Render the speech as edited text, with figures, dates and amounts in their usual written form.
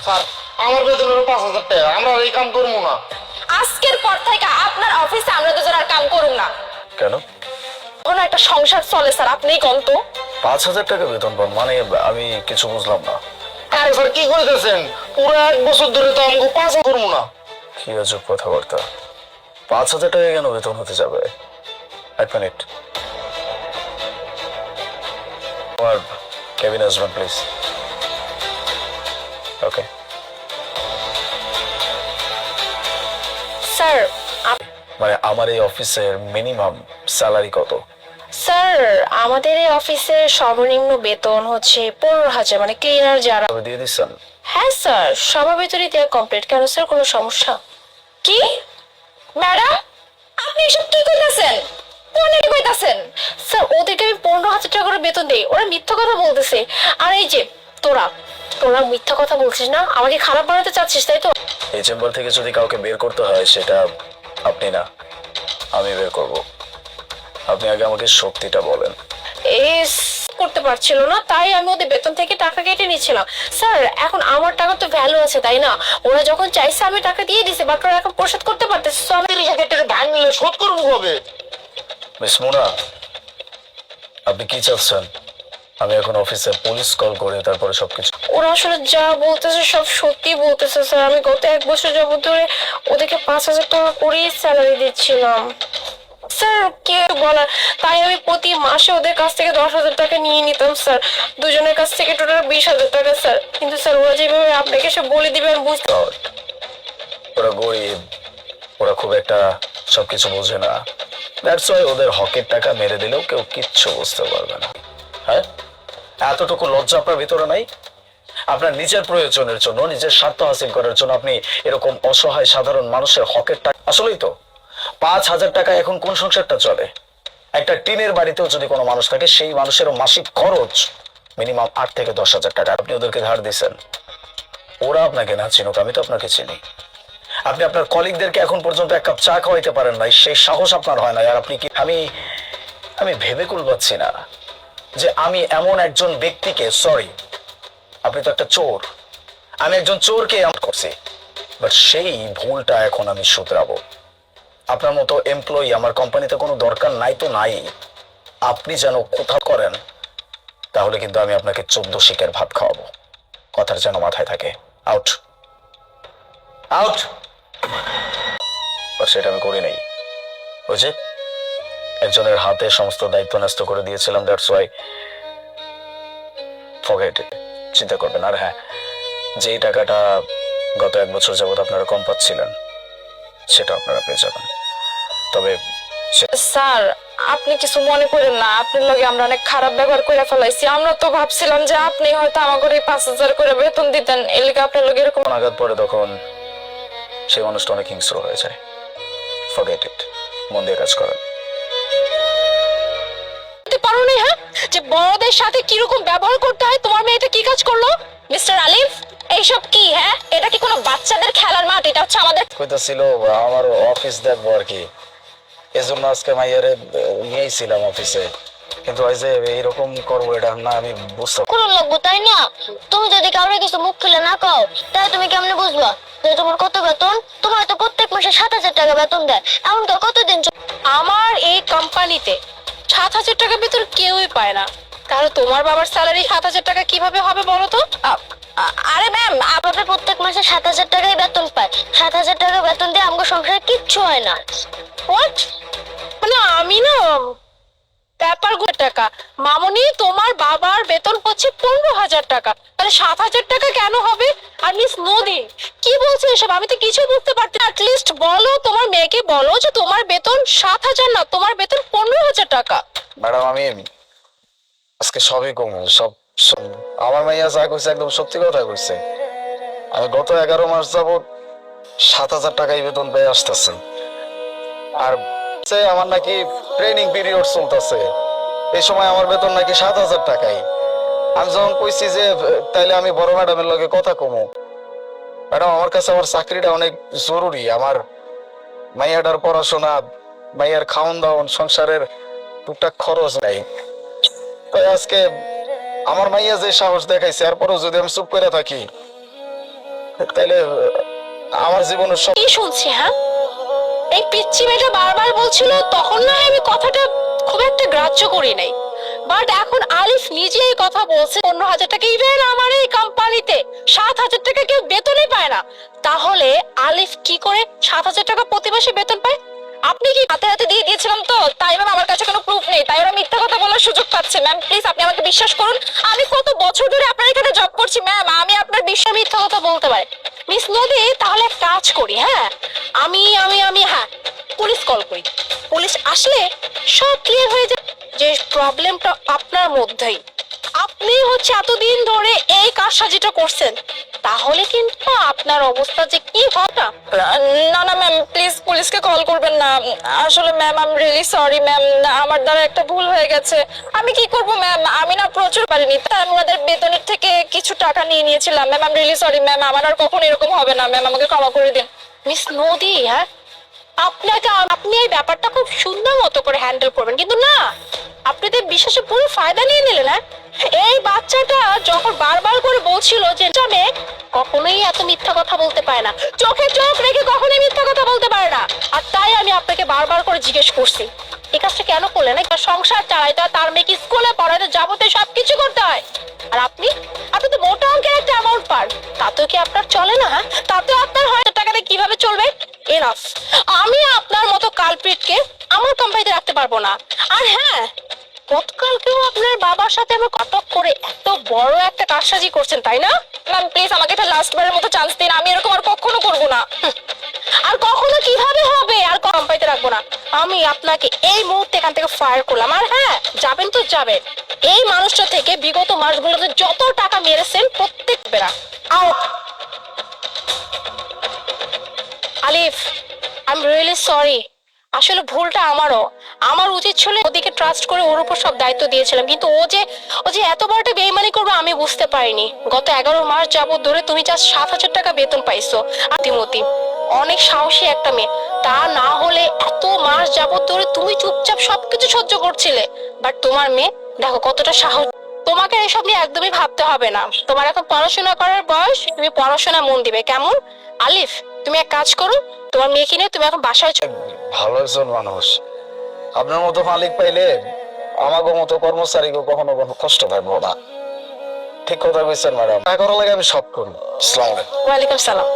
Sir আমার বেতন হলো 5,000 টাকা, আমরা এই কাম করবো না। আজকের পর থেকে আপনার অফিসে আমরা দুজন আর কাম করুম না। কেন? কোনো একটা সংসার চলে স্যার, আপনিই কোন তো। 5,000 টাকা বেতন পান মানে? আমি কিছু বুঝলাম না। আরে স্যার কি কইতেছেন, পুরো 1 বছর ধরে তো আমাকে 5,000 করবো না। কি আজব কথাবার্তা! 5,000 টাকা কেন বেতন হতে যাবে? এক মিনিট, আমার কেবিন আসবেন প্লিজ। ওকে। স্যার মানে আমার এই অফিসের মিনিমাম স্যালারি কত? স্যার আমাদের এই অফিসের সর্বনিম্ন বেতন হচ্ছে 15,000, মানে ক্লিনার যারা। তবে দিয়ে দিচ্ছেন? হ্যাঁ স্যার, সবার ভিতরে দেওয়া কমপ্লিট। কেন স্যার, কোনো সমস্যা? কি ম্যাডাম, আপনি এসব কি কইতাছেন? কোন কি কইতাছেন? স্যার ওদেরকে আমি 15,000 টাকা করে বেতন দেই, ওরা মিথ্যা কথা বলতেছে। আর এই যে তোরা তোরা মিথ্যা কথা বলছিস না, আমাকে খারাপ বানাতে চাচ্ছিস তাই তো? এই চেম্বার থেকে যদি কাউকে বের করতে হয় সেটা আপনি না, আমি বের করব। আপনি আগে আমাকে সত্যিটা বলেন। এস করতে পারছিল না, তাই আমি ওদের বেতন থেকে টাকা কেটে নিচ্ছিলাম। স্যার এখন আমার টাকা তো ভ্যালু আছে তাই না? ওরা যখন চাইছে আমি টাকা দিয়ে দিছি, বাট ওরা এখন পরিশোধ করতে পারতেছে, so আমি 30,000 টাকা ধার নিলে শোধ করবো কবে? মিস মুনা, আপনি কি চাচ্ছেন? আমি এখন অফিসে পুলিশ কল করে তারপরে সবকিছু? ওরা আসলে যা বলতেছে সব সত্যি বলতেছে স্যার। আমি গত 1 বছর যাবত ধরে ওদেরকে 5,000 টাকা করেই স্যালারি দিচ্ছিলাম স্যার, কে বলার। তাই আমি প্রতি মাসে ওদের কাছ থেকে 10,000 টাকা নিয়ে নিতাম স্যার, দুজনের কাছ থেকে টোটাল 20,000 টাকা স্যার। কিন্তু স্যার ওরা যেভাবে আপনাকে সব বলে দিবে আমি বুঝতে। God, ওরা গরিব, ওরা খুব একটা সবকিছু বোঝে না। দ্যাটস ওয়াই ওদের হকের টাকা মেরে দিলেও কেউ কিচ্ছু বুঝতে পারবে না। হ্যাঁ, এতটুকু লজ্জা আপনার ভিতরে নাই? আপনার নিজের প্রয়োজনের জন্য, নিজের স্বার্থ হাসিল করার জন্য আপনি এরকম অসহায় সাধারণ মানুষের হকের টাকা। আসলেই তো 5,000 টাকা এখন কোন সংসারটা চলে? একটা টিনের বাড়িতেও যদি কোনো মানুষ থাকে সেই মানুষের মাসিক খরচ মিনিমাম 8 থেকে 10,000 টাকা। আপনি ওদেরকে ধার দিচ্ছেন। ওরা আপনাকে না চিনুক, আমি তো আপনাকে চিনি। আপনি আপনার কলিগদেরকে এখন পর্যন্ত এক কাপ চা খাওয়াইতে পারেন নাই, সেই সাহস আপনার হয় না। আর আপনি কি, আমি আমি ভেবে কুল পাচ্ছি না যে আমি এমন একজন ব্যক্তিকে, সরি আপনি তো একটা চোর, আমি একজন চোরকে এমন করছি, বাট সেই ভুলটা এখন আমি শুধরাবো। আপনার মতো এমপ্লয়ি আমার কোম্পানিতে কোনো দরকার নাই তো নাই। আপনি যেন কোথাও করেন তাহলে কিন্তু আমি আপনাকে 14 শিকের ভাত খাওয়াবো। কথার যেন মাথায় থাকে। Out, out. সেটা আমি করি নাই। বুঝে একজনের হাতে সমস্ত দায়িত্ব ন্যস্ত করে দিয়েছিলাম, দ্যাটস ওয়াই ফরগেট ইট। চিন্তা করবেন। আর হ্যাঁ, যেই টাকাটা গত 1 বছর যাবত আপনারা কম পাচ্ছিলেন সেটা আপনারা পেয়ে যাবেন। তবে স্যার আপনি কিছু মনে করেন না, আপনার লগে আমরা অনেক খারাপ ব্যবহার করে ফেলাইছি। আমরা তো ভাবছিলাম যে আপনি হয়তো আমাকে 5,000 করে বেতন দিতেন, এর লিগে আপনার লগে এরকম আঘাত পড়ে তখন সেই মানুষটা অনেক হিংস্র হয়ে যায়। ফরগেট ইট, মন দিয়ে কাজ করেন। পারো না, হ্যাঁ, যে বড়দের সাথে কিরকম ব্যবহার করতে হয়। তোমার মেয়ে এটা কি কাজ করলো মিস্টার আলিফ? এইসব কি? হ্যাঁ, এটা কি কোনো বাচ্চাদের খেলার মাঠ? এটা হচ্ছে আমাদের। কইতাছিল আমার অফিস দেখবো আর কি, এজন্য আজকে মাইয়ারে নিয়েছিলাম অফিসে, কিন্তু ওই যে এইরকম করবো এটা না আমি বুঝতে। কোনো লাগবো তাই না? তুমি যদি কাউরে কিছু মুখ খুলে না কও তাহলে তুমি কেমনে বুঝবা যে তোমার কত বেতন? তোমার তো প্রত্যেক মাসে 7,000 টাকা বেতন দেয়, এমন তো কতদিন আমার এই কোম্পানিতে 7,000 টাকা বেতন কেউই পায় না। তাহলে তোমার বাবার স্যালারি 7,000 টাকা কিভাবে হবে বলো তো? আরে ম্যাম, আপনার প্রত্যেক মাসে 7,000 টাকাই বেতন পায়। 7,000 টাকা বেতন দিয়ে আমাকে সংসারে কিচ্ছু হয় না। হোয়াট? মানে আমি না ব্যাপার টাকা। মামুনি, তোমার বাবার বেতন হচ্ছে 15,000 টাকা, তাহলে 7,000 টাকা কেন হবে? আর মিস নদী কি বলছে এসব? আমি তো কিছু বুঝতে পারছি না। অ্যাটলিস্ট বলো, তোমার মেয়েকে বলো যে তোমার বেতন 7,000 না, তোমার বেতন 15,000 টাকা। ম্যাডাম আমি আজকে সবই কম, সব আমার মাইয়া যা কইছে একদম সত্যি কথা কইছে। আমি গত 11 মাস যাবত 7,000 টাকাই বেতন পেয়ে আসতেছে। আর আমার নাকি ট্রেনিং পিরিয়ড চলতেছে, এই সময় আমার বেতন নাকি 7,000 টাকাই। আমি যখন কইছি যে তাইলে আমি বড় ম্যাডামের লগে কথা কমু, ম্যাডাম আমার কাছে আমার চাকরিটা অনেক জরুরি, আমার মাইয়াটার পড়াশোনা, মাইয়ার খাওন দাওন, সংসারের টুকটাক খরচ নাই। তাই আজকে আমার মাইয়া যে সাহস দেখাইছে, এরপরও যদি আমি চুপ করে থাকি তাইলে আমার জীবনের সব কি শুনছি হ্যাঁ? এই পিচ্চি মেয়েটা বারবার বলছিল, তখন না হয় আমি কথাটা খুব একটা গ্রাহ্য করি নাই, বাট এখন আলিফ নিজে এই কথা বলছে 15,000 টাকা, ইভেন আমার এই কোম্পানিতে 7,000 টাকা কেউ বেতনই পায় না। তাহলে আলিফ কি করে 7,000 টাকা প্রতি মাসে বেতন পায়? আপনি কি হাতে হাতে দিয়ে দিয়েছিলাম তো, তাই ম্যাম আমার কাছে কোনো প্রুফ নেই, তাই ওরা মিথ্যা কথা বলার সুযোগ পাচ্ছে। ম্যাম প্লিজ আপনি আমাকে বিশ্বাস করুন, আমি কত বছর ধরে আপনার এখানে জব করছি ম্যাম, আমি আপনার বিশ্বাস মিথ্যা কথা বলতে পারি। মিস নদী, তাহলে এক কাজ করি, হ্যাঁ আমি আমি আমি হ্যাঁ পুলিশ কল করি, পুলিশ আসলে সব ক্লিয়ার হয়ে যায় যে প্রবলেমটা আপনার মধ্যেই, আপনি হচ্ছে এতদিন ধরে এই কারসাজিটা করছেন, তাহলে কিন্তু আপনার অবস্থা যে কি হয় না। না না ম্যাম প্লিজ পুলিশকে কল করবেন না, আসলে ma'am I am really sorry ma'am, আমার দ্বারা একটা ভুল হয়ে গেছে। আমি কি করব ম্যাম, আমি না প্রচুর পারিনি, তাই আমি ওনাদের বেতনের থেকে কিছু টাকা নিয়ে নিয়েছিলাম। Ma'am I am really sorry ma'am, আমার আর কখনো এরকম হবে না ম্যাম, আমাকে ক্ষমা করে দিন। মিস নদী, হ্যাঁ আপনি এই ব্যাপারটা খুব সুন্দর মতো করে হ্যান্ডেল করবেন, কিন্তু না, আপনি তো বিশ্বাসে পুরো ফায়দা নিয়ে নিলেন। হ্যাঁ, এই বাচ্চাটা যখন বারবার করে বলছিল যে মেয়ে কখনোই এত মিথ্যা কথা বলতে পারে না, চোখে চোখ রেখে কখনোই মিথ্যা কথা বলতে পারে না, আর তাই আমি আপনাকে বারবার করে জিজ্ঞেস করছি এই কাজটা কেন করলেন। একটা সংসার চালাইতে হয়, তার মেয়েকে স্কুলে পড়াতে, যাবতীয় সবকিছু করতে হয়, আর আপনি তো মোটা অঙ্কের একটা অ্যামাউন্ট পান, তাতেও কি আপনার চলে না? হ্যাঁ, তাতেও আপনার 1,000 টাকাতে কিভাবে চলবে? এনাফ, আমি আপনার মতো কালপ্রিটকে আমার কোম্পানিতে রাখতে পারবো না। আর হ্যাঁ, গতকালকেও আপনার বাবার সাথে আমার কটক করে এত বড় একটা কারসাজি করছেন, তাই না? ম্যাম প্লিজ আমাকে একটা লাস্টবারের মতো চান্স দিন, আমি এরকম আর কখনো করবো না। আর কখনো কিভাবে হবে, আর কোম্পানিতে রাখবো না। আমি আপনাকে এই মুহূর্তে এখান থেকে ফায়ার করলাম, আর হ্যাঁ যাবেন তো যাবেন, এই মানুষটা থেকে বিগত মাসগুলোতে যত টাকা মেরেছেন প্রত্যেক বেড়া out. Alif I am really sorry, আসলে ভুলটা আমারও, আমার উচিত ছিল ওদিকে ট্রাস্ট করে ওর উপর সব দায়িত্ব দিয়েছিলাম, কিন্তু ও যে এত বড়টা বেইমানি করবে আমি বুঝতে পারিনি। গত 11 মাস যাবত ধরে তুমি জাস্ট 7,000 টাকা বেতন পাইছো, আতিমতি অনেক সাহসী একটা মেয়ে, তা না হলে এত মাস যাবত ধরে তুমি চুপচাপ সবকিছু সহ্য করছিলে, বাট তোমার মেয়ে দেখো কতটা সাহস। তোমাকে এসব নিয়ে একদমই ভাবতে হবে না, তোমার এখন পড়াশোনা করার বয়স, তুমি পড়াশোনা মন দিবে কেমন? আলিফ তুমি এক কাজ করো, তোমার মেয়েকে নিয়ে তুমি এখন বাসায় ভালো একজন মানুষ, আপনার মতো মালিক পাইলে আমাকে মতো কর্মচারীকে কখনো কোনো কষ্ট থাকবো না। ঠিক কথা বলছেন ম্যাডাম, করা লাগে আমি সব করবো। আসসালামু আলাইকুম। ওয়ালাইকুম সালাম।